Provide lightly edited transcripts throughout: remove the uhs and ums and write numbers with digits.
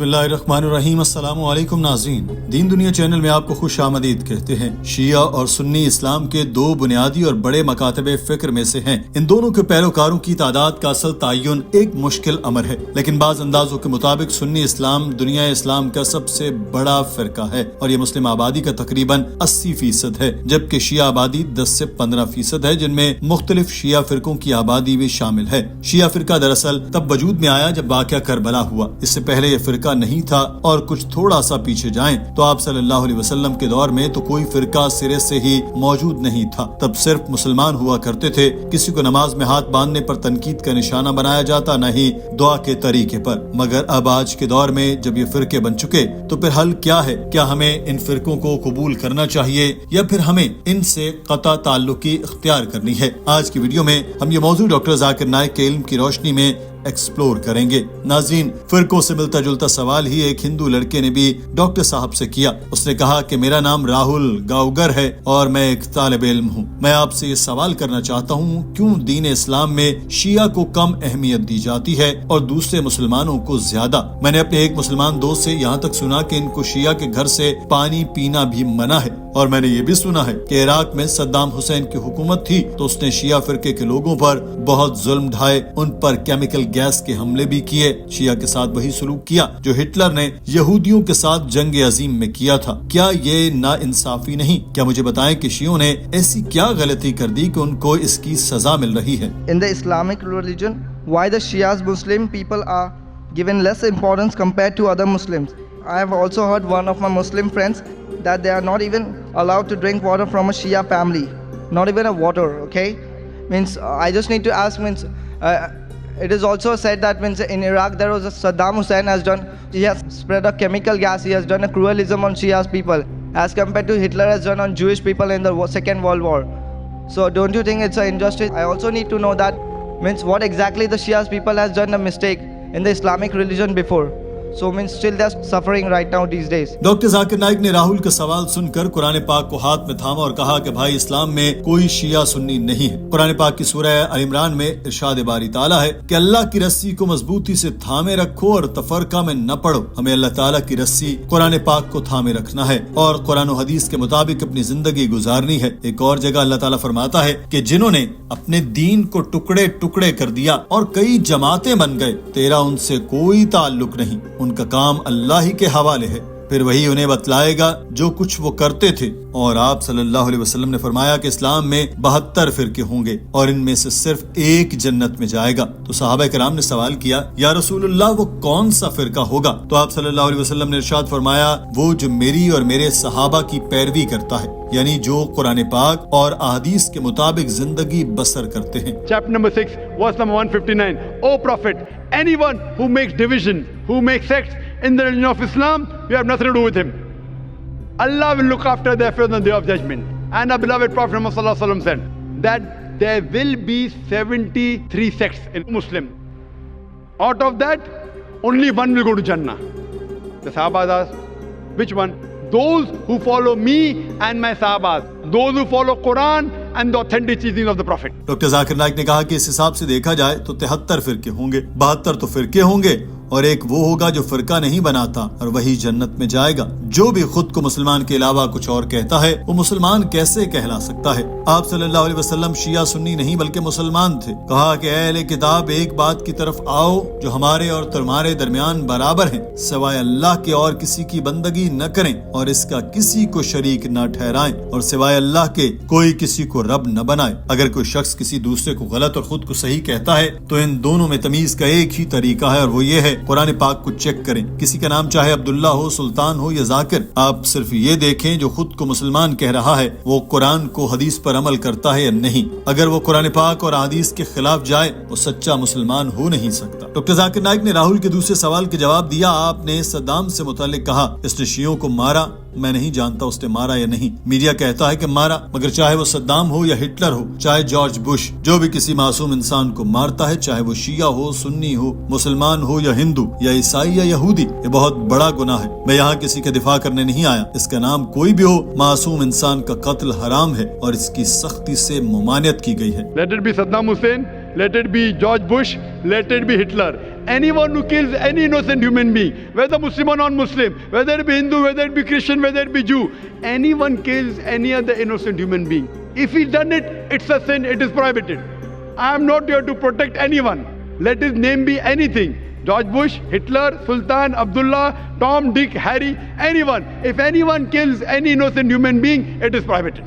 بسم اللہ الرحمن الرحیم۔ السلام علیکم ناظرین، دین دنیا چینل میں آپ کو خوش آمدید کہتے ہیں۔ شیعہ اور سنی اسلام کے دو بنیادی اور بڑے مکاتب فکر میں سے ہیں۔ ان دونوں کے پیروکاروں کی تعداد کا اصل تعین ایک مشکل امر ہے، لیکن بعض اندازوں کے مطابق سنی اسلام دنیا اسلام کا سب سے بڑا فرقہ ہے اور یہ مسلم آبادی کا تقریباً 80% ہے، جبکہ شیعہ آبادی 10 سے 15% ہے، جن میں مختلف شیعہ فرقوں کی آبادی بھی شامل ہے۔ شیعہ فرقہ دراصل تب وجود میں آیا جب واقعہ کربلا ہوا۔ اس سے پہلے یہ فرقہ نہیں تھا، اور کچھ تھوڑا سا پیچھے جائیں تو آپ صلی اللہ علیہ وسلم کے دور میں تو کوئی فرقہ سرے سے ہی موجود نہیں تھا۔ تب صرف مسلمان ہوا کرتے تھے، کسی کو نماز میں ہاتھ باندھنے پر تنقید کا نشانہ بنایا جاتا، نہ ہی دعا کے طریقے پر۔ مگر اب آج کے دور میں جب یہ فرقے بن چکے تو پھر حل کیا ہے؟ کیا ہمیں ان فرقوں کو قبول کرنا چاہیے یا پھر ہمیں ان سے قطع تعلقی اختیار کرنی ہے؟ آج کی ویڈیو میں ہم یہ موضوع ڈاکٹر ذاکر نائک کے علم کی روشنی میں ایکسپلور کریں گے۔ ناظرین، فرقوں سے ملتا جلتا سوال ہی ایک ہندو لڑکے نے بھی ڈاکٹر صاحب سے کیا۔ اس نے کہا کہ میرا نام راہل گاؤگر ہے اور میں ایک طالب علم ہوں۔ میں آپ سے یہ سوال کرنا چاہتا ہوں، کیوں دین اسلام میں شیعہ کو کم اہمیت دی جاتی ہے اور دوسرے مسلمانوں کو زیادہ؟ میں نے اپنے ایک مسلمان دوست سے یہاں تک سنا کہ ان کو شیعہ کے گھر سے پانی پینا بھی منع ہے، اور میں نے یہ بھی سنا ہے کہ عراق میں صدام حسین کی حکومت تھی تو اس نے شیعہ فرقے کے لوگوں پر بہت ظلم ڈھائے، ان پر کیمیکل گیس کے حملے بھی کیے۔ شیعہ کے ساتھ وہی سلوک کیا جو ہٹلر نے یہودیوں کے ساتھ جنگ عظیم میں کیا تھا۔ کیا یہ نا انصافی نہیں؟ کیا مجھے بتائیں کہ شیعوں نے ایسی کیا غلطی کر دی کہ ان کو اس کی سزا مل رہی ہے؟ In the Islamic religion, why the Shia Muslim people are given less importance compared to other Muslims? I have also heard one of my Muslim friends that they are not even allowed to drink water from a Shia family, not even a water. Okay, means I just need to ask. It is also said that in Iraq there was a Saddam Hussein he has spread a chemical gas. He has done a cruelism on Shia people, as compared to Hitler has done on Jewish people in the Second World War. So don't you think it's an injustice? I also need to know that what exactly the Shia people has done a mistake in the Islamic religion before. So still they're suffering right now these days. Doctor Zakir Naik نے راہل کا سوال سن کر قرآن پاک کو ہاتھ میں تھاما اور کہا کہ بھائی، اسلام میں کوئی شیعہ سنی نہیں ہے۔ قرآن پاک کی سورہ ال عمران میں ارشاد باری تعالیٰ ہے کہ اللہ کی رسی کو مضبوطی سے تھامے رکھو اور تفرقہ میں نہ پڑو۔ ہمیں اللہ تعالیٰ کی رسی قرآن پاک کو تھامے رکھنا ہے اور قرآن و حدیث کے مطابق اپنی زندگی گزارنی ہے۔ ایک اور جگہ اللہ تعالیٰ فرماتا ہے کہ جنہوں نے اپنے دین کو ٹکڑے ٹکڑے کر دیا اور کئی جماعتیں بن گئے، تیرا ان سے کوئی تعلق نہیں، ان کا کام اللہ ہی کے حوالے ہے، پھر وہی انہیں بتلائے گا جو کچھ وہ کرتے تھے۔ اور آپ صلی اللہ علیہ وسلم نے فرمایا کہ اسلام میں 72 فرقے ہوں گے اور ان میں سے صرف ایک جنت میں جائے گا۔ تو صحابہ کرام نے سوال کیا، یا رسول اللہ، وہ کون سا فرقہ ہوگا؟ تو آپ صلی اللہ علیہ وسلم نے ارشاد فرمایا، وہ جو میری اور میرے صحابہ کی پیروی کرتا ہے، یعنی جو قرآن پاک اور احادیث کے مطابق زندگی بسر کرتے ہیں۔ Chapter number 6, verse number 159. O Prophet, anyone who makes division, who makes sects in the religion of Islam, you have nothing to do with him. Allah will look after their affairs on the day of judgment. And our beloved Prophet Muhammad sallallahu alaihi wasallam said that there will be 73 sects in Muslim. Out of that, only one will go to Jannah. The Sahabas asked, which one? Those who follow me and my Sahabas. Those who follow Qur'an and the authentic teachings of the Prophet. Doctor Zakir Naik نے کہا کہ اس حساب سے دیکھا جائے تو 73 فرقے ہوں گے، 72 تو فرقے ہوں گے اور ایک وہ ہوگا جو فرقہ نہیں بناتا اور وہی جنت میں جائے گا۔ جو بھی خود کو مسلمان کے علاوہ کچھ اور کہتا ہے وہ مسلمان کیسے کہلا سکتا ہے؟ آپ صلی اللہ علیہ وسلم شیعہ سنی نہیں بلکہ مسلمان تھے۔ کہا کہ اے اہل کتاب، ایک بات کی طرف آؤ جو ہمارے اور تمہارے درمیان برابر ہیں، سوائے اللہ کے اور کسی کی بندگی نہ کریں اور اس کا کسی کو شریک نہ ٹھہرائیں، اور سوائے اللہ کے کوئی کسی کو رب نہ بنائے۔ اگر کوئی شخص کسی دوسرے کو غلط اور خود کو صحیح کہتا ہے تو ان دونوں میں تمیز کا ایک ہی طریقہ ہے، اور وہ یہ ہے، قرآن پاک کو چیک کریں۔ کسی کا نام چاہے عبداللہ ہو، سلطان ہو یا ذاکر، آپ صرف یہ دیکھیں جو خود کو مسلمان کہہ رہا ہے وہ قرآن کو حدیث پر عمل کرتا ہے یا نہیں۔ اگر وہ قرآن پاک اور حدیث کے خلاف جائے وہ سچا مسلمان ہو نہیں سکتا۔ ڈاکٹر ذاکر نائک نے راہل کے دوسرے سوال کے جواب دیا۔ آپ نے صدام سے متعلق کہا، اس نے شیعوں کو مارا، میں نہیں جانتا اس نے مارا یا نہیں، میڈیا کہتا ہے کہ مارا، مگر چاہے وہ صدام ہو یا ہٹلر ہو، چاہے جارج بش، جو بھی کسی معصوم انسان کو مارتا ہے، چاہے وہ شیعہ ہو، سنی ہو، مسلمان ہو یا ہندو یا عیسائی یا یہودی، یہ بہت بڑا گناہ ہے۔ میں یہاں کسی کا دفاع کرنے نہیں آیا، اس کا نام کوئی بھی ہو، معصوم انسان کا قتل حرام ہے اور اس کی سختی سے ممانعت کی گئی ہے۔ Let it be Saddam Hussein, let it be George Bush, let it be Hitler. Anyone who kills any innocent human being, whether Muslim or non-Muslim, whether it be Hindu, whether it be Christian, whether it be Jew, anyone kills any other innocent human being. If he's done it, it's a sin, it is prohibited. I am not here to protect anyone. Let his name be anything. George Bush, Hitler, Sultan, Abdullah, Tom, Dick, Harry, anyone. If anyone kills any innocent human being, it is prohibited.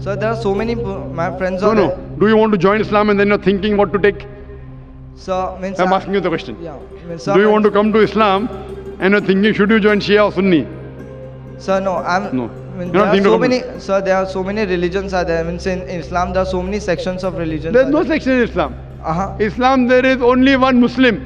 Sir, there are so many my friends are No. Do you want to join Islam and then you're thinking what to take? Sir, means I'm asking you the question. Yeah. Means, sir, Do you want to come to Islam and you're thinking should you join Shia or Sunni? Sir, no. No. Means You're not there are thinking so of many. Sir, there are so many religions are there. Means in Islam there are so many sections of religion. There's no section in Islam. Uh-huh. Islam there is only one Muslim.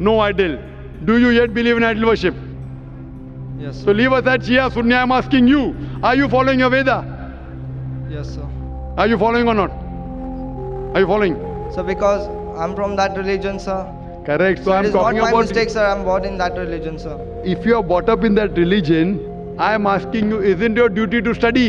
no idol, do you yet believe in idol worship? Yes. So leave aside Shia, Sunni. I'm asking you, are you following your Veda? Yes, sir. Are you following or not? Are you following? So because I'm from that religion, sir. Correct. So It I'm is not talking my about mistake, sir. I'm born in that religion, sir. if you are brought up in that religion, I am asking you, isn't your duty to study?